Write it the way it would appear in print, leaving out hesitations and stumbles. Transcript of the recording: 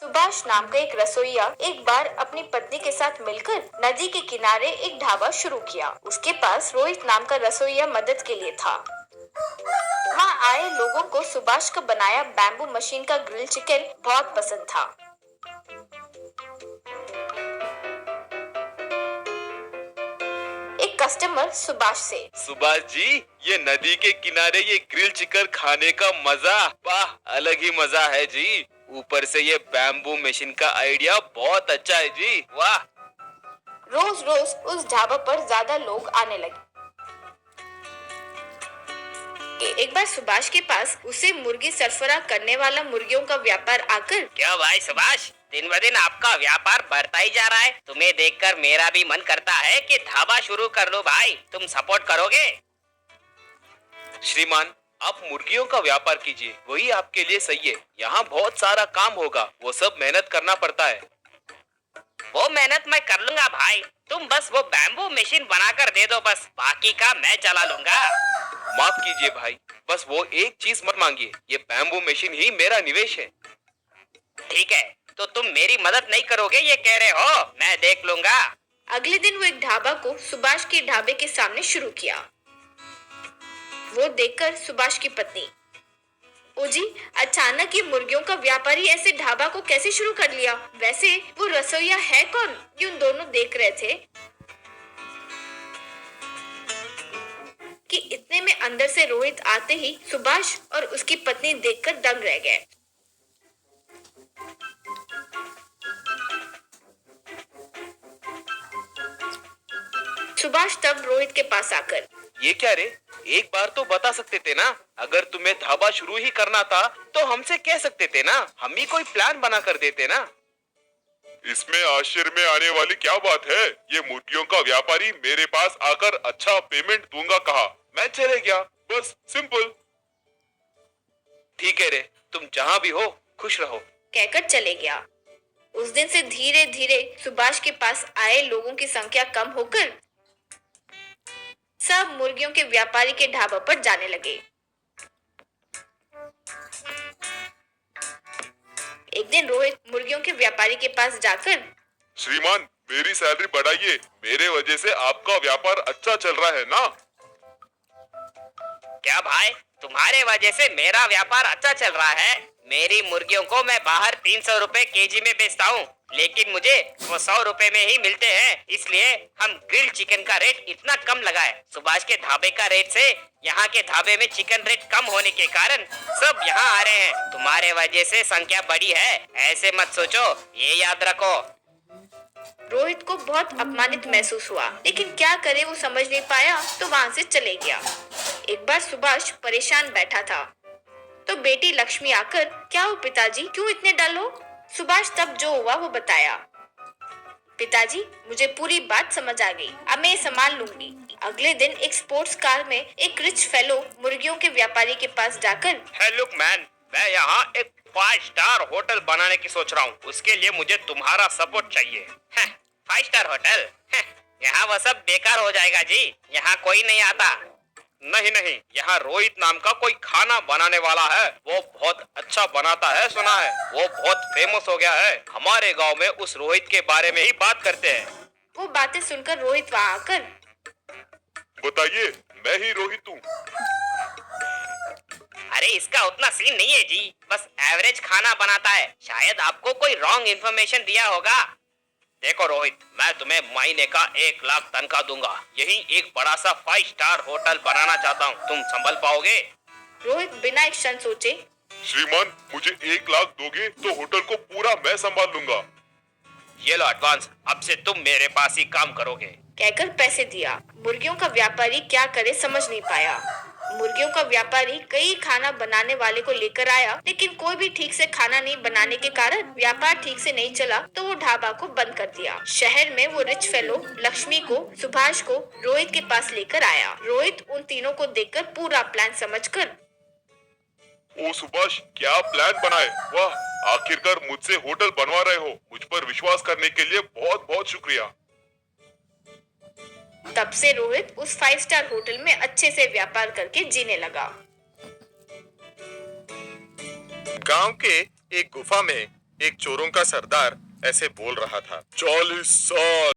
सुभाष नाम का एक रसोइया एक बार अपनी पत्नी के साथ मिलकर नदी के किनारे एक ढाबा शुरू किया। उसके पास रोहित नाम का रसोइया मदद के लिए था। वहाँ आए लोगों को सुभाष का बनाया बैम्बू मशीन का ग्रिल चिकन बहुत पसंद था। एक कस्टमर सुभाष से, सुभाष जी, ये नदी के किनारे ये ग्रिल चिकन खाने का मजा, वाह, अलग ही मजा है जी। ऊपर से ये बैम्बू मशीन का आइडिया बहुत अच्छा है जी, वाह। रोज रोज उस ढाबा पर ज्यादा लोग आने लगे। एक बार सुभाष के पास उसे मुर्गी सरफरा करने वाला मुर्गियों का व्यापार आकर, क्यों भाई सुभाष, दिन ब दिन आपका व्यापार बढ़ता ही जा रहा है। तुम्हें देखकर मेरा भी मन करता है कि ढाबा शुरू कर लो भाई, तुम सपोर्ट करोगे? श्रीमान, आप मुर्गियों का व्यापार कीजिए, वही आपके लिए सही है। यहाँ बहुत सारा काम होगा, वो सब मेहनत करना पड़ता है। वो मेहनत मैं कर लूंगा भाई, तुम बस वो बैम्बू मशीन बनाकर दे दो, बस बाकी का मैं चला लूंगा। माफ कीजिए भाई, बस वो एक चीज मत मांगिए, ये बैम्बू मशीन ही मेरा निवेश है। ठीक है, तो तुम मेरी मदद नहीं करोगे ये कह रहे हो? मैं देख लूंगा। अगले दिन वो एक ढाबा को सुभाष के ढाबे के सामने शुरू किया। वो देखकर सुभाष की पत्नी, ओ जी, अचानक ये मुर्गियों का व्यापारी ऐसे ढाबा को कैसे शुरू कर लिया? वैसे वो रसोइया है कौन? ये उन दोनों देख रहे थे कि इतने में अंदर से रोहित आते ही सुभाष और उसकी पत्नी देखकर दंग रह गए। सुभाष तब रोहित के पास आकर, ये क्या रे, एक बार तो बता सकते थे ना। अगर तुम्हें ढाबा शुरू ही करना था तो हमसे कह सकते थे ना, हम ही कोई प्लान बना कर देते ना। इसमें आश्चर्य में आने वाली क्या बात है? ये मुर्गियों का व्यापारी मेरे पास आकर अच्छा पेमेंट दूंगा कहा, मैं चले गया, बस सिंपल। ठीक है रे, तुम जहाँ भी हो खुश रहो, कहकर चले गया। उस दिन से धीरे धीरे सुभाष के पास आए लोगों की संख्या कम होकर सब मुर्गियों के व्यापारी के ढाबा पर जाने लगे। एक दिन रोहित मुर्गियों के व्यापारी के पास जाकर, श्रीमान, मेरी सैलरी बढ़ाइए, मेरे वजह से आपका व्यापार अच्छा चल रहा है ना। क्या भाई, तुम्हारे वजह से मेरा व्यापार अच्छा चल रहा है? मेरी मुर्गियों को मैं बाहर 300 रुपए केजी में बेचता हूँ, लेकिन मुझे वो 100 रुपए में ही मिलते हैं। इसलिए हम ग्रिल चिकन का रेट इतना कम लगाए। सुभाष के ढाबे का रेट से यहाँ के ढाबे में चिकन रेट कम होने के कारण सब यहाँ आ रहे हैं। तुम्हारे वजह से संख्या बढ़ी है, ऐसे मत सोचो, ये याद रखो। रोहित को बहुत अपमानित महसूस हुआ, लेकिन क्या करे, वो समझ नहीं पाया तो वहाँ से चले गया। एक बार सुभाष परेशान बैठा था तो बेटी लक्ष्मी आकर, क्या हो पिताजी, क्यों इतने डल हो? सुभाष तब जो हुआ वो बताया। पिताजी, मुझे पूरी बात समझ आ गई, अब मैं संभाल लूंगी। अगले दिन एक स्पोर्ट्स कार में एक रिच फेलो मुर्गियों के व्यापारी के पास जाकर, हे लुक मैन, मैं यहाँ एक 5 स्टार होटल बनाने की सोच रहा हूँ, उसके लिए मुझे तुम्हारा सपोर्ट चाहिए। 5 स्टार होटल? यहाँ वो सब बेकार हो जाएगा जी, यहाँ कोई नहीं आता। नहीं नहीं, यहाँ रोहित नाम का कोई खाना बनाने वाला है, वो बहुत अच्छा बनाता है, सुना है, वो बहुत फेमस हो गया है। हमारे गांव में उस रोहित के बारे में ही बात करते हैं। वो बातें सुनकर रोहित वहाँ आकर, बताइए, मैं ही रोहित हूँ। अरे इसका उतना सीन नहीं है जी, बस एवरेज खाना बनाता है, शायद आपको कोई रॉन्ग इन्फॉर्मेशन दिया होगा। देखो रोहित, मैं तुम्हें महीने का 1 लाख तनख्वाह दूंगा, यही एक बड़ा सा 5 स्टार होटल बनाना चाहता हूँ, तुम संभल पाओगे? रोहित बिना एक क्षण सोचे, श्रीमान, मुझे 1 लाख दोगे तो होटल को पूरा मैं संभाल लूंगा। ये लो एडवांस, अब से तुम मेरे पास ही काम करोगे, कहकर पैसे दिया। मुर्गियों का व्यापारी क्या करे समझ नहीं पाया। मुर्गियों का व्यापारी कई खाना बनाने वाले को लेकर आया, लेकिन कोई भी ठीक से खाना नहीं बनाने के कारण व्यापार ठीक से नहीं चला, तो वो ढाबा को बंद कर दिया। शहर में वो रिच फेलो लक्ष्मी को, सुभाष को रोहित के पास लेकर आया। रोहित उन तीनों को देखकर पूरा प्लान समझकर, ओ सुभाष, क्या प्लान बनाए, वाह, आखिरकार मुझसे होटल बनवा रहे हो। मुझ पर विश्वास करने के लिए बहुत बहुत शुक्रिया। तब से रोहित उस 5 स्टार होटल में अच्छे से व्यापार करके जीने लगा। गांव के एक गुफा में एक चोरों का सरदार ऐसे बोल रहा था, 40 साल